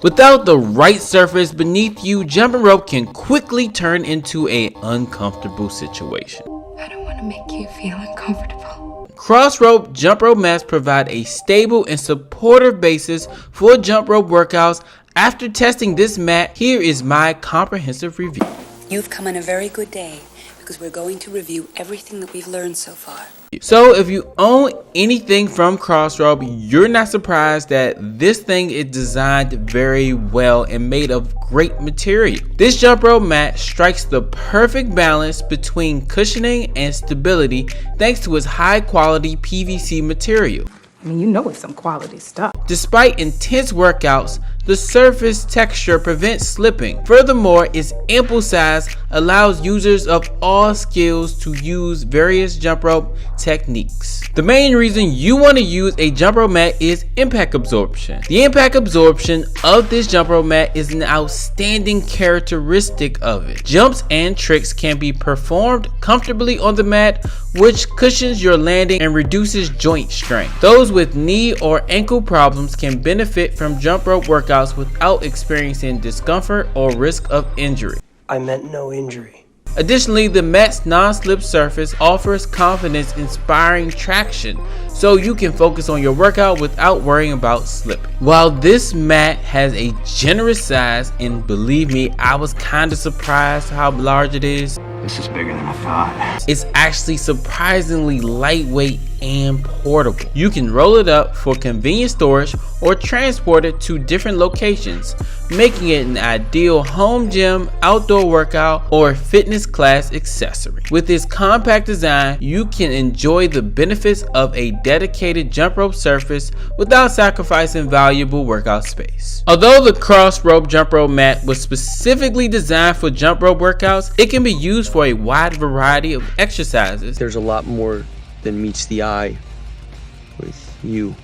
Without the right surface beneath you, jumping rope can quickly turn into an uncomfortable situation. I don't want to make you feel uncomfortable. Cross rope jump rope mats provide a stable and supportive basis for jump rope workouts. After testing this mat, here is my comprehensive review. You've come on a very good day because we're going to review everything that we've learned so far. So if you own anything from Crossrope, you're not surprised that this thing is designed very well and made of great material. This jump rope mat strikes the perfect balance between cushioning and stability thanks to its high quality PVC material. I mean, you know it's some quality stuff. Despite intense workouts, the surface texture prevents slipping. Furthermore, its ample size allows users of all skills to use various jump rope techniques. The main reason you want to use a jump rope mat is impact absorption. The impact absorption of this jump rope mat is an outstanding characteristic of it. Jumps and tricks can be performed comfortably on the mat, which cushions your landing and reduces joint strain. Those with knee or ankle problems can benefit from jump rope workouts without experiencing discomfort or risk of injury. I meant no injury. Additionally, the mat's non-slip surface offers confidence-inspiring traction, so you can focus on your workout without worrying about slipping. While this mat has a generous size, and believe me, I was kind of surprised how large it is. This is bigger than I thought. It's actually surprisingly lightweight and portable. You can roll it up for convenient storage or transport it to different locations, making it an ideal home gym, outdoor workout, or fitness class accessory. With its compact design, you can enjoy the benefits of a dedicated jump rope surface without sacrificing valuable workout space. Although the cross rope jump rope mat was specifically designed for jump rope workouts, it can be used for a wide variety of exercises. There's a lot more than meets the eye with you.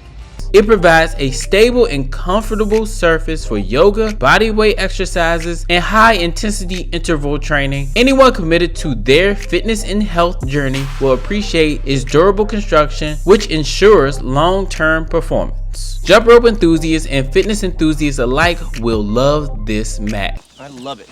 It provides a stable and comfortable surface for yoga, bodyweight exercises, and high-intensity interval training. Anyone committed to their fitness and health journey will appreciate its durable construction, which ensures long-term performance. Jump rope enthusiasts and fitness enthusiasts alike will love this mat. I love it.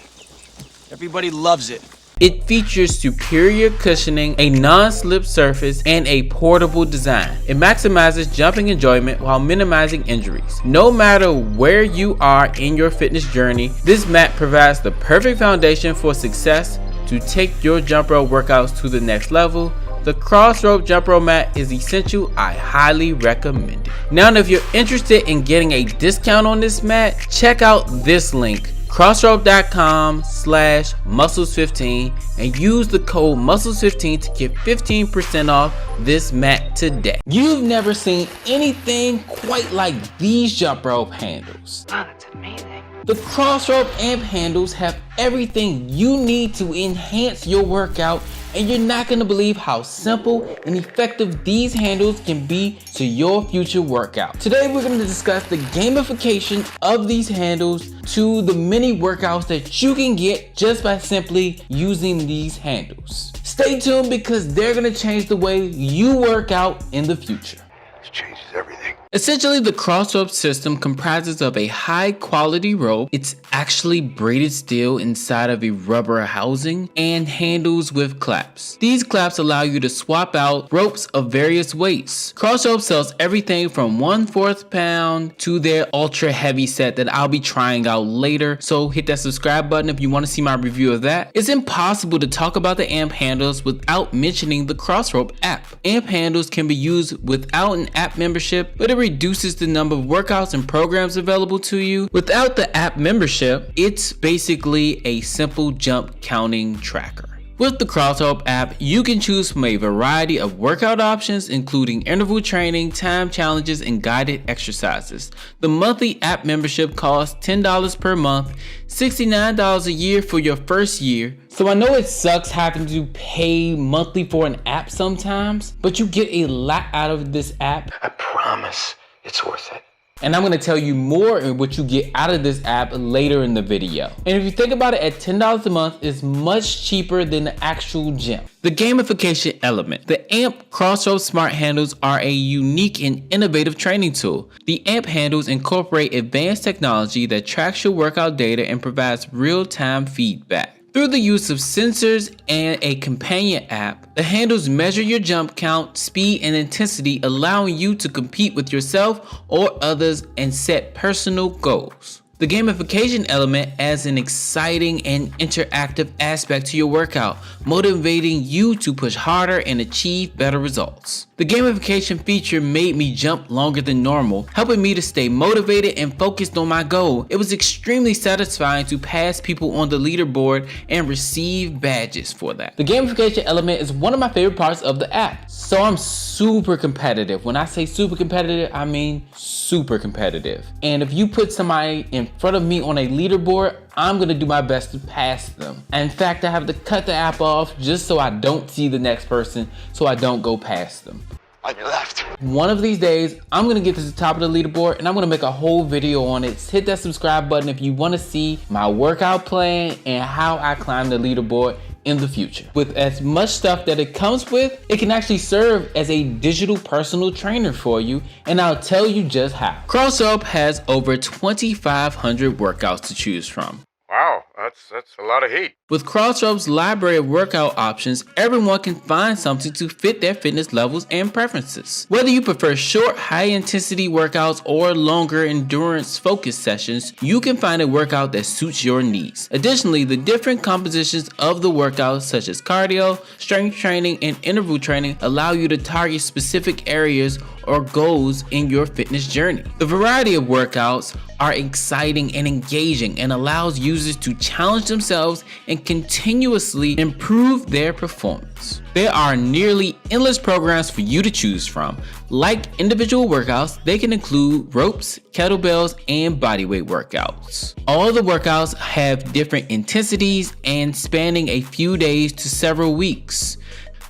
Everybody loves it. It features superior cushioning, a non-slip surface, and a portable design. It maximizes jumping enjoyment while minimizing injuries. No matter where you are in your fitness journey, this mat provides the perfect foundation for success. To take your jump rope workouts to the next level, the cross rope jump rope mat is essential. I highly recommend it. Now, if you're interested in getting a discount on this mat, check out this link, crossrope.com/muscles15, and use the code muscles15 to get 15% off this mat today. You've never seen anything quite like these jump rope handles. Wow, that's amazing. The cross rope amp handles have everything you need to enhance your workout, and you're not going to believe how simple and effective these handles can be to your future workout. Today we're going to discuss the gamification of these handles to the many workouts that you can get just by simply using these handles. Stay tuned because they're going to change the way you work out in the future. This changes everything. Essentially, the cross rope system comprises of a high quality rope. It's actually braided steel inside of a rubber housing and handles with claps. These claps allow you to swap out ropes of various weights. Cross rope sells everything from 1/4 pound to their ultra heavy set that I'll be trying out later, so hit that subscribe button if you want to see my review of that. It's impossible to talk about the amp handles without mentioning the cross rope app. Amp handles can be used without an app membership, but it reduces the number of workouts and programs available to you. Without the app membership, it's basically a simple jump counting tracker. With the Crossrope app, you can choose from a variety of workout options, including interval training, time challenges, and guided exercises. The monthly app membership costs $10 per month, $69 a year for your first year. So I know it sucks having to pay monthly for an app sometimes, but you get a lot out of this app. I promise it's worth it. And I'm gonna tell you more in what you get out of this app later in the video. And if you think about it, at $10 a month is much cheaper than the actual gym. The gamification element. The AMP Crossroads Smart Handles are a unique and innovative training tool. The AMP handles incorporate advanced technology that tracks your workout data and provides real-time feedback. Through the use of sensors and a companion app, the handles measure your jump count, speed, and intensity, allowing you to compete with yourself or others and set personal goals. The gamification element adds an exciting and interactive aspect to your workout, motivating you to push harder and achieve better results. The gamification feature made me jump longer than normal, helping me to stay motivated and focused on my goal. It was extremely satisfying to pass people on the leaderboard and receive badges for that. The gamification element is one of my favorite parts of the app. So I'm super competitive. When I say super competitive, I mean super competitive. And if you put somebody in front of me on a leaderboard, I'm gonna do my best to pass them. In fact, I have to cut the app off just so I don't see the next person, so I don't go past them. On your left. One of these days, I'm gonna get to the top of the leaderboard and I'm gonna make a whole video on it. Hit that subscribe button if you wanna see my workout plan and how I climb the leaderboard in the future. With as much stuff that it comes with, it can actually serve as a digital personal trainer for you, and I'll tell you just how. Crossroads has over 2,500 workouts to choose from. Wow, that's a lot of heat. With Crossroads' library of workout options, everyone can find something to fit their fitness levels and preferences. Whether you prefer short, high-intensity workouts or longer endurance-focused sessions, you can find a workout that suits your needs. Additionally, the different compositions of the workouts, such as cardio, strength training, and interval training, allow you to target specific areas or goals in your fitness journey. The variety of workouts are exciting and engaging and allows users to challenge themselves and continuously improve their performance. There are nearly endless programs for you to choose from. Like individual workouts, they can include ropes, kettlebells, and bodyweight workouts. All the workouts have different intensities and spanning a few days to several weeks.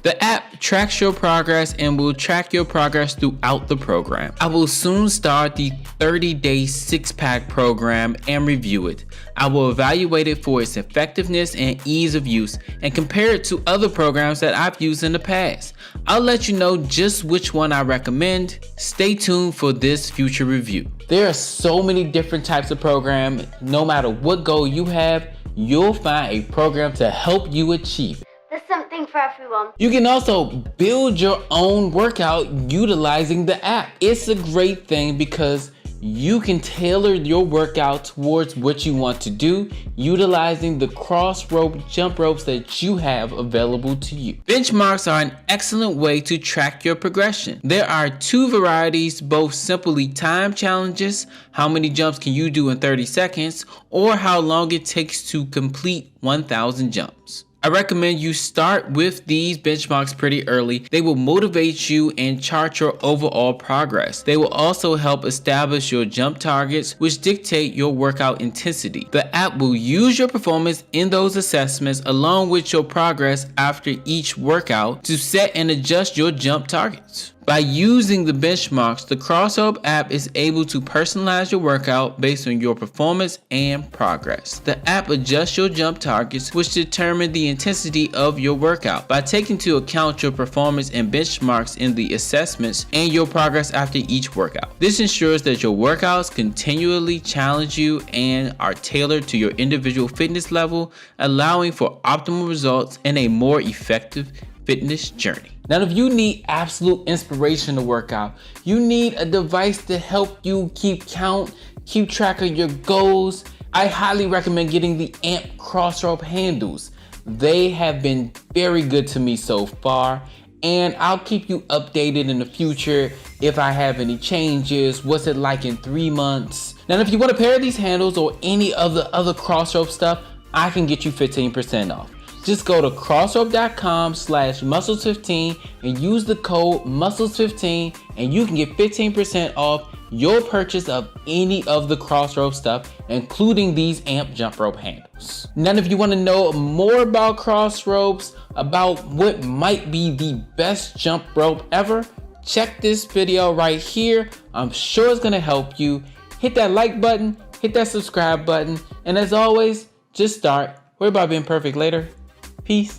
The app tracks your progress and will track your progress throughout the program. I will soon start the 30-day six-pack program and review it. I will evaluate it for its effectiveness and ease of use and compare it to other programs that I've used in the past. I'll let you know just which one I recommend. Stay tuned for this future review. There are so many different types of programs. No matter what goal you have, you'll find a program to help you achieve it. There's something for everyone. You can also build your own workout utilizing the app. It's a great thing because you can tailor your workout towards what you want to do, utilizing the cross rope jump ropes that you have available to you. Benchmarks are an excellent way to track your progression. There are two varieties, both simply time challenges, how many jumps can you do in 30 seconds, or how long it takes to complete 1,000 jumps. I recommend you start with these benchmarks pretty early. They will motivate you and chart your overall progress. They will also help establish your jump targets, which dictate your workout intensity. The app will use your performance in those assessments along with your progress after each workout to set and adjust your jump targets. By using the benchmarks, the Crossroads app is able to personalize your workout based on your performance and progress. The app adjusts your jump targets, which determine the intensity of your workout. By taking into account your performance and benchmarks in the assessments and your progress after each workout. This ensures that your workouts continually challenge you and are tailored to your individual fitness level, allowing for optimal results and a more effective fitness journey. Now, if you need absolute inspiration to work out, you need a device to help you keep count, keep track of your goals, I highly recommend getting the AMP Crossrope handles. They have been very good to me so far, and I'll keep you updated in the future if I have any changes. What's it like in 3 months? Now, if you want a pair of these handles or any of the other Crossrope stuff, I can get you 15% off. Just go to crossrope.com/muscles15 and use the code muscles15 and you can get 15% off your purchase of any of the Crossrope stuff, including these AMP jump rope handles. Now, if you want to know more about Crossropes, about what might be the best jump rope ever, check this video right here. I'm sure it's gonna help you. Hit that like button, hit that subscribe button, and as always, just start. Worry about being perfect later. Peace.